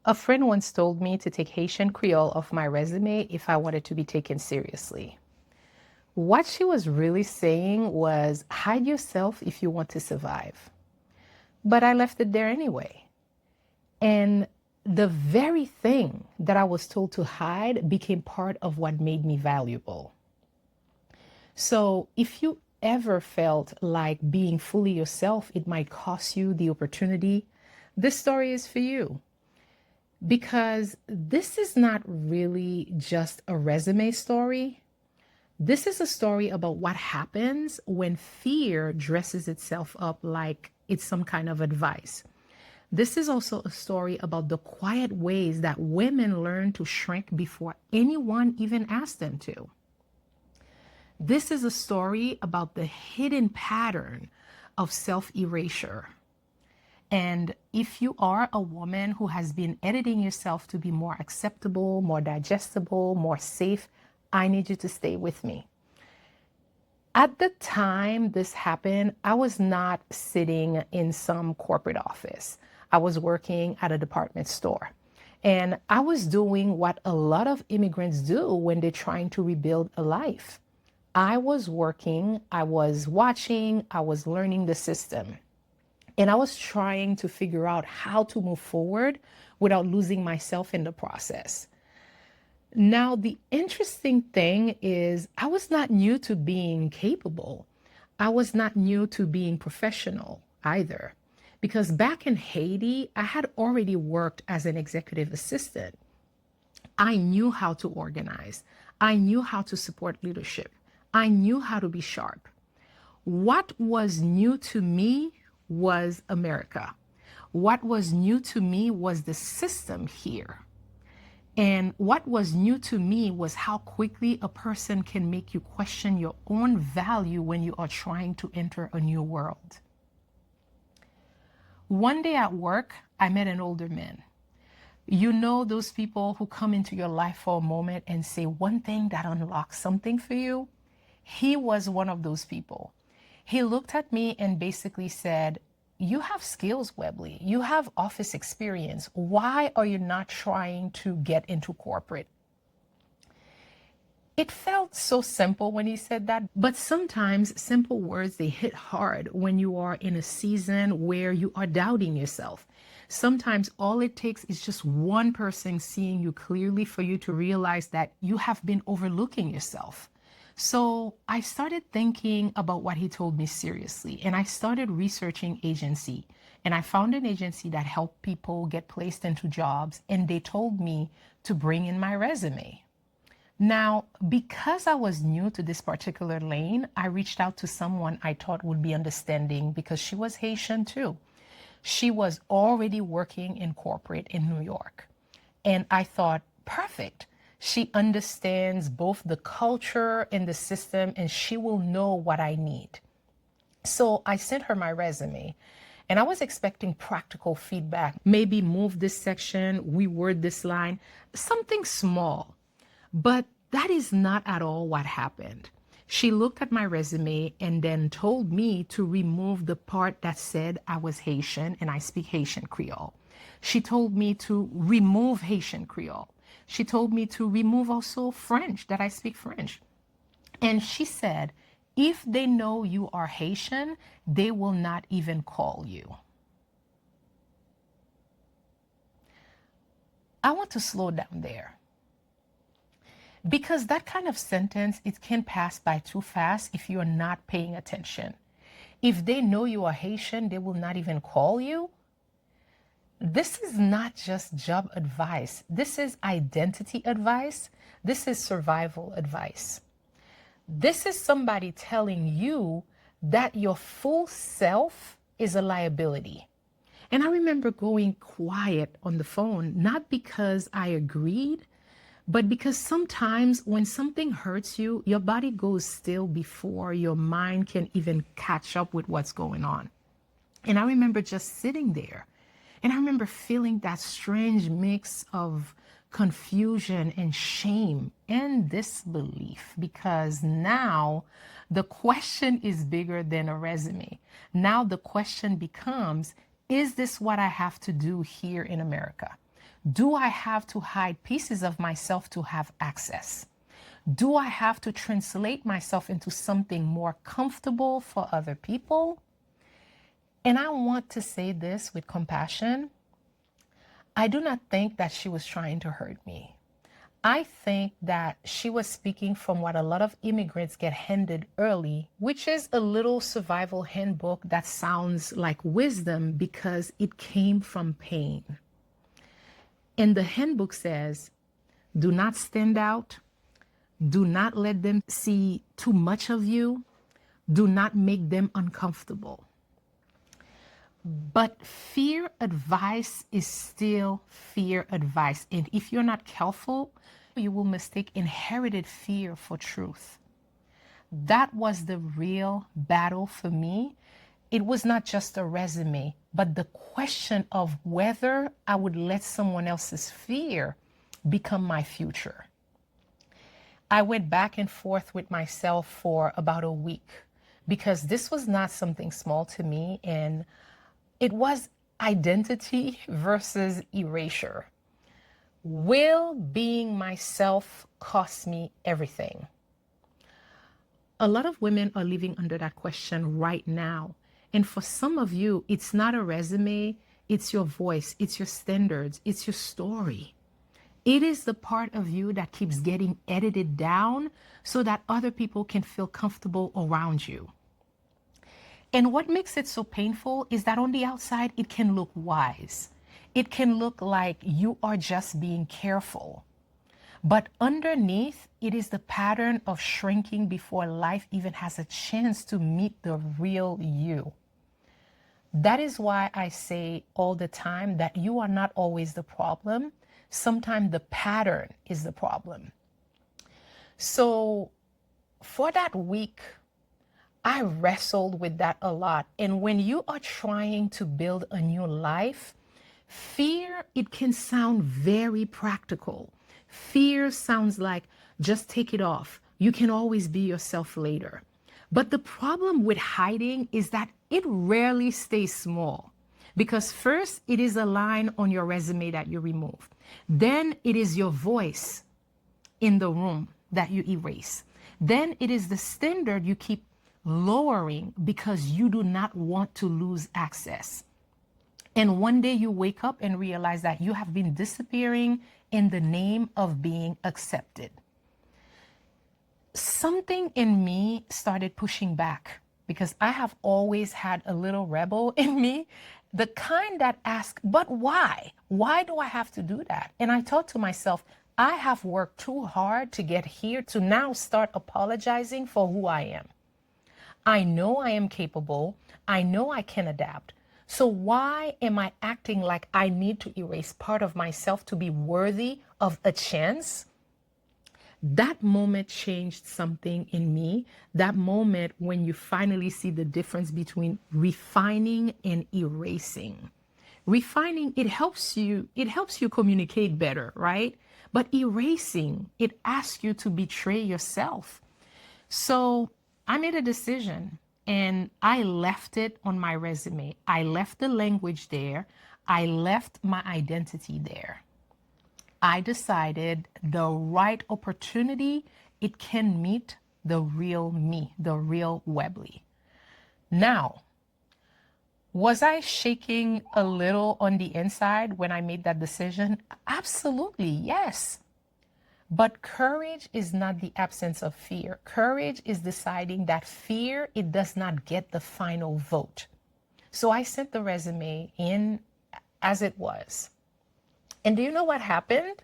A friend once told me to take Haitian Creole off my resume if I wanted to be taken seriously. What she was really saying was hide yourself if you want to survive. But I left it there anyway. And the very thing that I was told to hide became part of what made me valuable. So if you ever felt like being fully yourself, it might cost you the opportunity, this story is for you. Because this is not really just a resume story. This is a story about what happens when fear dresses itself up like it's some kind of advice. This is also a story about the quiet ways that women learn to shrink before anyone even asks them to. This is a story about the hidden pattern of self-erasure. And if you are a woman who has been editing yourself to be more acceptable, more digestible, more safe, I need you to stay with me. At the time this happened, I was not sitting in some corporate office. I was working at a department store. And I was doing what a lot of immigrants do when they're trying to rebuild a life. I was working, I was watching, I was learning the system. And I was trying to figure out how to move forward without losing myself in the process. Now, the interesting thing is I was not new to being capable. I was not new to being professional either. Because back in Haiti, I had already worked as an executive assistant. I knew how to organize. I knew how to support leadership. I knew how to be sharp. What was new to me was America. What was new to me was the system here. And what was new to me was how quickly a person can make you question your own value when you are trying to enter a new world. One day at work, I met an older man. You know those people who come into your life for a moment and say one thing that unlocks something for you? He was one of those people. He looked at me and basically said, you have skills, Webley. You have office experience. Why are you not trying to get into corporate? It felt so simple when he said that, but sometimes simple words, they hit hard when you are in a season where you are doubting yourself. Sometimes all it takes is just one person seeing you clearly for you to realize that you have been overlooking yourself. So I started thinking about what he told me seriously, and I started researching agency. And I found an agency that helped people get placed into jobs, and they told me to bring in my resume. Now, because I was new to this particular lane, I reached out to someone I thought would be understanding because she was Haitian too. She was already working in corporate in New York. And I thought, perfect. She understands both the culture and the system, and she will know what I need. So I sent her my resume, and I was expecting practical feedback. Maybe move this section, reword this line, something small. But that is not at all what happened. She looked at my resume and then told me to remove the part that said I was Haitian and I speak Haitian Creole. She told me to remove Haitian Creole. She told me to remove also French, that I speak French. And she said, if they know you are Haitian, they will not even call you. I want to slow down there. Because that kind of sentence, it can pass by too fast if you're not paying attention. If they know you are Haitian, they will not even call you. This is not just job advice. This is identity advice. This is survival advice. This is somebody telling you that your full self is a liability. And I remember going quiet on the phone, not because I agreed, but because sometimes when something hurts you, your body goes still before your mind can even catch up with what's going on. And I remember just sitting there. And I remember feeling that strange mix of confusion and shame and disbelief, because now the question is bigger than a resume. Now the question becomes, is this what I have to do here in America? Do I have to hide pieces of myself to have access? Do I have to translate myself into something more comfortable for other people? And I want to say this with compassion. I do not think that she was trying to hurt me. I think that she was speaking from what a lot of immigrants get handed early, which is a little survival handbook that sounds like wisdom because it came from pain. And the handbook says, do not stand out. Do not let them see too much of you. Do not make them uncomfortable. But fear advice is still fear advice. And if you're not careful, you will mistake inherited fear for truth. That was the real battle for me. It was not just a resume, but the question of whether I would let someone else's fear become my future. I went back and forth with myself for about a week because this was not something small to me, and it was identity versus erasure. Will being myself cost me everything? A lot of women are living under that question right now. And for some of you, it's not a resume, it's your voice, it's your standards, it's your story. It is the part of you that keeps getting edited down so that other people can feel comfortable around you. And what makes it so painful is that on the outside, it can look wise. It can look like you are just being careful. But underneath, it is the pattern of shrinking before life even has a chance to meet the real you. That is why I say all the time that you are not always the problem. Sometimes the pattern is the problem. So for that week, I wrestled with that a lot. And when you are trying to build a new life, fear, it can sound very practical. Fear sounds like just take it off. You can always be yourself later. But the problem with hiding is that it rarely stays small. Because first, it is a line on your resume that you remove. Then it is your voice in the room that you erase. Then it is the standard you keep lowering because you do not want to lose access. And one day you wake up and realize that you have been disappearing in the name of being accepted. Something in me started pushing back because I have always had a little rebel in me, the kind that asks, but why? Why do I have to do that? And I thought to myself, I have worked too hard to get here to now start apologizing for who I am. I know I am capable. I know I can adapt. So why am I acting like I need to erase part of myself to be worthy of a chance? That moment changed something in me. That moment when you finally see the difference between refining and erasing. Refining, it helps you communicate better, right? But erasing, it asks you to betray yourself. So I made a decision and I left it on my resume. I left the language there. I left my identity there. I decided the right opportunity, it can meet the real me, the real Webley. Now, was I shaking a little on the inside when I made that decision? Absolutely, yes. But courage is not the absence of fear. Courage is deciding that fear, it does not get the final vote. So I sent the resume in as it was. And do you know what happened?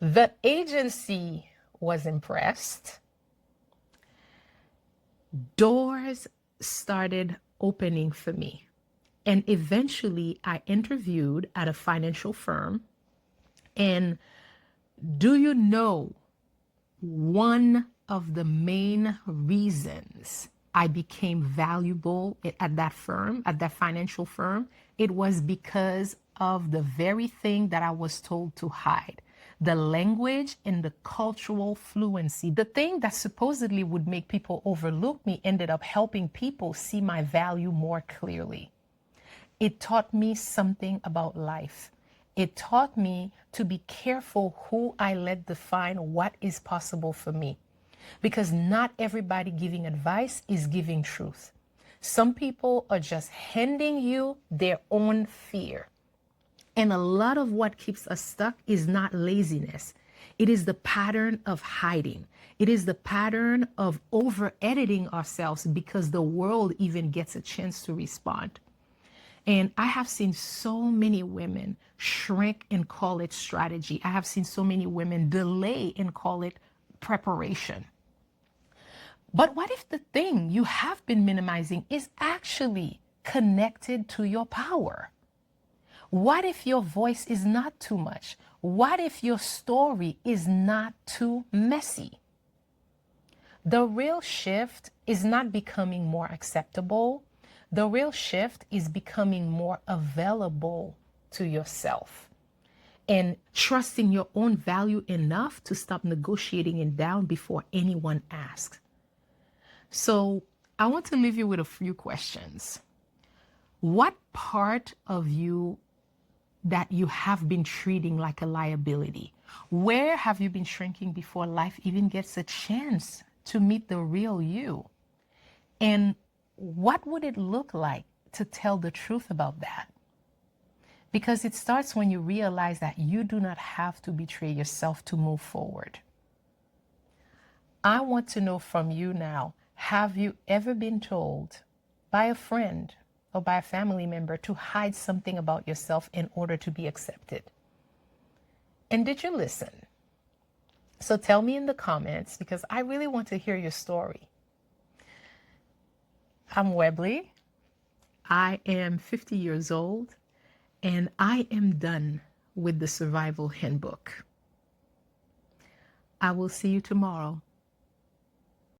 The agency was impressed. Doors started opening for me. And eventually I interviewed at a financial firm. And do you know one of the main reasons I became valuable at that firm, at that financial firm? It was because of the very thing that I was told to hide. The language and the cultural fluency. The thing that supposedly would make people overlook me ended up helping people see my value more clearly. It taught me something about life. It taught me to be careful who I let define what is possible for me. Because not everybody giving advice is giving truth. Some people are just handing you their own fear. And a lot of what keeps us stuck is not laziness. It is the pattern of hiding. It is the pattern of over editing ourselves because the world even gets a chance to respond. And I have seen so many women shrink and call it strategy. I have seen so many women delay and call it preparation. But what if the thing you have been minimizing is actually connected to your power? What if your voice is not too much? What if your story is not too messy? The real shift is not becoming more acceptable. The real shift is becoming more available to yourself and trusting your own value enough to stop negotiating it down before anyone asks. So I want to leave you with a few questions. What part of you that you have been treating like a liability? Where have you been shrinking before life even gets a chance to meet the real you? And what would it look like to tell the truth about that? Because it starts when you realize that you do not have to betray yourself to move forward. I want to know from you now, have you ever been told by a friend or by a family member to hide something about yourself in order to be accepted? And did you listen? So tell me in the comments, because I really want to hear your story. I'm Webley. I am 50 years old, and I am done with the Survival Handbook. I will see you tomorrow.